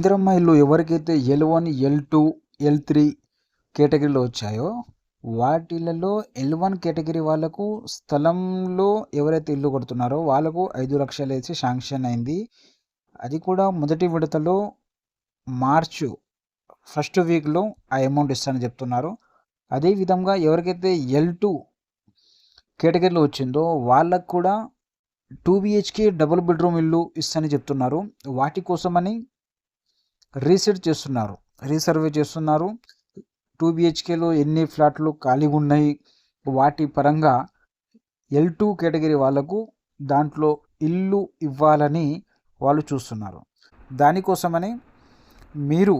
ఇందిరమ్మ ఇల్లు ఎవరికైతే L1, L2, L3 కేటగిరీలో వచ్చాయో వాటిలలో L1 కేటగిరీ వాళ్ళకు స్థలంలో ఎవరైతే ఇల్లు కడుతున్నారో వాళ్ళకు 5 లక్షలు వేసి శాంక్షన్ అయింది. అది కూడా మొదటి విడతలో మార్చు ఫస్ట్ వీక్లో ఆ అమౌంట్ ఇస్తానని చెప్తున్నారు. అదేవిధంగా ఎవరికైతే L2 కేటగిరీలో వచ్చిందో వాళ్ళకు కూడా 2 BHK డబుల్ బెడ్రూమ్ ఇల్లు ఇస్తానని చెప్తున్నారు. వాటి కోసమని రీసర్వే చేస్తున్నారు. 2 BHKలో ఎన్ని ఫ్లాట్లు ఖాళీగా ఉన్నాయి, వాటి పరంగా L2 కేటగిరీ వాళ్ళకు దాంట్లో ఇల్లు ఇవ్వాలని వాళ్ళు చూస్తున్నారు. దానికోసమని మీరు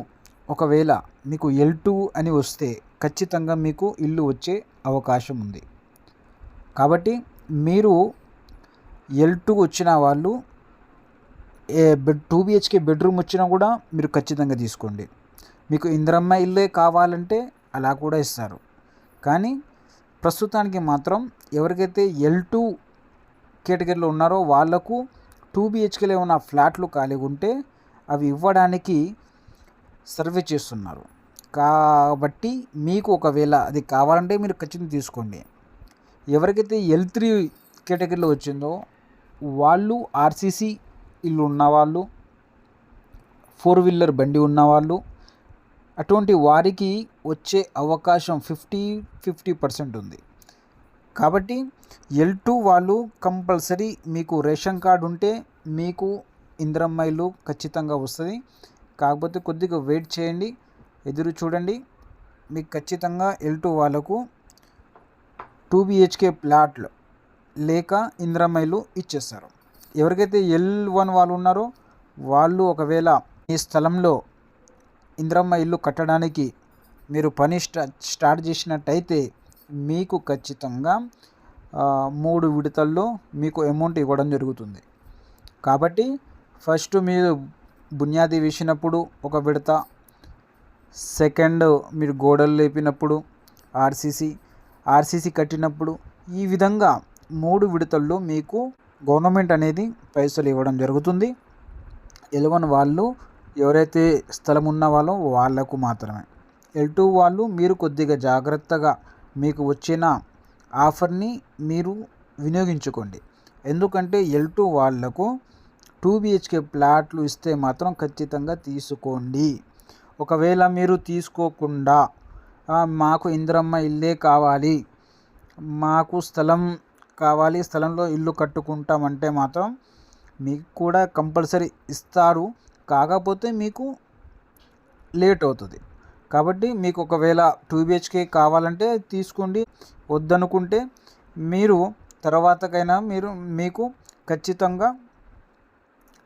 ఒకవేళ మీకు L2 అని వస్తే ఖచ్చితంగా మీకు ఇల్లు వచ్చే అవకాశం ఉంది. కాబట్టి మీరు L2 వచ్చిన వాళ్ళు 2 BHK బెడ్రూమ్ వచ్చినా కూడా మీరు ఖచ్చితంగా తీసుకోండి. మీకు ఇందిరమ్మ ఇల్లే కావాలంటే అలా కూడా ఇస్తారు. కానీ ప్రస్తుతానికి మాత్రం ఎవరికైతే L2 కేటగిరీలో ఉన్నారో వాళ్లకు 2 BHKలో ఉన్న ఫ్లాట్లు ఖాళీగా ఉంటే అవి ఇవ్వడానికి సర్వే చేస్తున్నారు. కాబట్టి మీకు ఒకవేళ అది కావాలంటే మీరు ఖచ్చితంగా తీసుకోండి. ఎవరికైతే L3 కేటగిరీలో వచ్చిందో వాళ్ళు RCC ఇల్లు ఉన్నవాళ్ళు, 4 వీలర్ బండి ఉన్నవాళ్ళు, అటువంటి వారికి వచ్చే అవకాశం 50% ఉంది. కాబట్టి L2 వాళ్ళు కంపల్సరీ మీకు రేషన్ కార్డు ఉంటే మీకు ఇందిరమ్మ ఇల్లు ఖచ్చితంగా వస్తుంది. కాకపోతే కొద్దిగా వెయిట్ చేయండి, ఎదురు చూడండి. మీకు ఖచ్చితంగా L2 వాళ్ళకు 2 BHK ప్లాట్లు లేక ఇందిరమ్మ ఇల్లు ఇచ్చేస్తారు. ఎవరికైతే L1 వాళ్ళు ఉన్నారో వాళ్ళు ఒకవేళ ఈ స్థలంలో ఇందిరమ్మ ఇల్లు కట్టడానికి మీరు పని స్టార్ట్ చేసినట్టయితే మీకు ఖచ్చితంగా 3 విడతల్లో మీకు అమౌంట్ ఇవ్వడం జరుగుతుంది. కాబట్టి ఫస్ట్ మీరు బునియాది వేసినప్పుడు ఒక విడత, సెకండ్ మీరు గోడలు లేపినప్పుడు ఆర్సీసీ కట్టినప్పుడు, ఈ విధంగా 3 విడతల్లో మీకు గవర్నమెంట్ అనేది పైసలు ఇవ్వడం జరుగుతుంది. L1 వాళ్ళు ఎవరైతే స్థలం ఉన్న వాళ్ళో వాళ్లకు మాత్రమే. L2 వాళ్ళు మీరు కొద్దిగా జాగ్రత్తగా మీకు వచ్చిన ఆఫర్ని మీరు వినియోగించుకోండి. ఎందుకంటే L2 వాళ్లకు 2 BHK ప్లాట్లు ఇస్తే మాత్రం ఖచ్చితంగా తీసుకోండి. ఒకవేళ మీరు తీసుకోకుండా మాకు ఇందిరమ్మ ఇల్లే కావాలి, మాకు స్థలం కావాలి, స్థలంలో ఇల్లు కట్టుకుంటామంటే మాత్రం మీకు కూడా కంపల్సరీ ఇస్తారు. కాకపోతే మీకు లేట్ అవుతుంది. కాబట్టి మీకు ఒకవేళ 2 BHK కావాలంటే తీసుకోండి, వద్దనుకుంటే మీరు తర్వాతకైనా మీకు ఖచ్చితంగా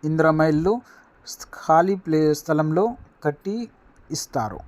ఇందిరమ్మ ఇల్లు ఖాళీ స్థలంలో కట్టి ఇస్తారు.